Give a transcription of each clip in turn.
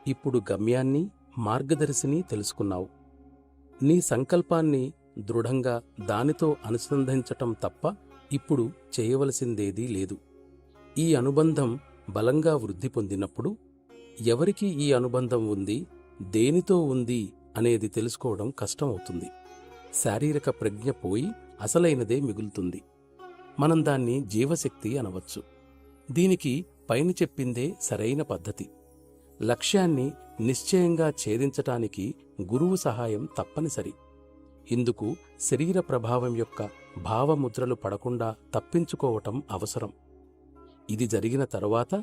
ఇప్పుడు గమ్యాన్ని, మార్గదర్శిని తెలుసుకున్నావు. నీ సంకల్పాన్ని దృఢంగా దానితో అనుసంధించటం తప్ప ఇప్పుడు చేయవలసిందేదీ లేదు. ఈ అనుబంధం బలంగా వృద్ధి పొందినప్పుడు ఎవరికి ఈ అనుబంధం ఉంది, దేనితో ఉంది అనేది తెలుసుకోవడం కష్టమవుతుంది. శారీరక ప్రజ్ఞ పోయి అసలైనదే మిగులుతుంది. మనం దాన్ని జీవశక్తి అనవచ్చు. దీనికి పైన చెప్పిందే సరైన పద్ధతి. లక్ష్యాన్ని నిశ్చయంగా ఛేదించటానికి గురువు సహాయం తప్పనిసరి. ఇందుకు శరీర ప్రభావం యొక్క భావముద్రలు పడకుండా తప్పించుకోవటం అవసరం. ఇది జరిగిన తరువాత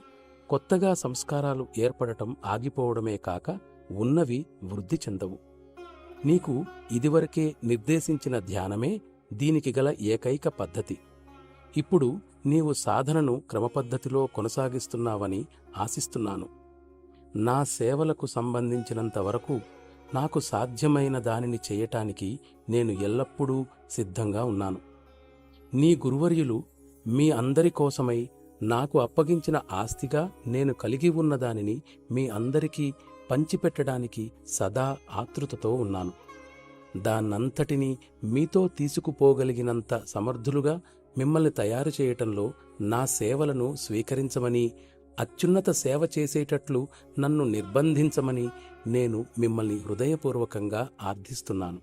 కొత్తగా సంస్కారాలు ఏర్పడటం ఆగిపోవడమే కాక ఉన్నవి వృద్ధి చెందవు. నీకు ఇదివరకే నిర్దేశించిన ధ్యానమే దీనికి గల ఏకైక పద్ధతి. ఇప్పుడు నీవు సాధనను క్రమపద్ధతిలో కొనసాగిస్తున్నావని ఆశిస్తున్నాను. నా సేవలకు సంబంధించినంతవరకు నాకు సాధ్యమైన దానిని చేయటానికి నేను ఎల్లప్పుడూ సిద్ధంగా ఉన్నాను. నీ గురువర్యులు మీ అందరి కోసమై నాకు అప్పగించిన ఆస్తిగా నేను కలిగి ఉన్న దానిని మీ అందరికీ పంచిపెట్టడానికి సదా ఆతృతతో ఉన్నాను. దాన్నంతటినీ మీతో తీసుకుపోగలిగినంత సమర్థులుగా మిమ్మల్ని తయారు చేయటంలో నా సేవలను స్వీకరించమని, అత్యున్నత సేవ చేసేటట్లు నన్ను నిర్బంధించమని నేను మిమ్మల్ని హృదయపూర్వకంగా ఆర్థిస్తున్నాను.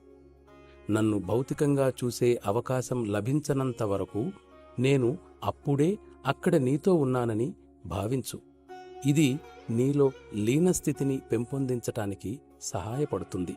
నన్ను భౌతికంగా చూసే అవకాశం లభించనంత వరకు నేను అప్పుడే అక్కడ నీతో ఉన్నానని భావించు. ఇది నీలో లీనస్థితిని పెంపొందించటానికి సహాయపడుతుంది.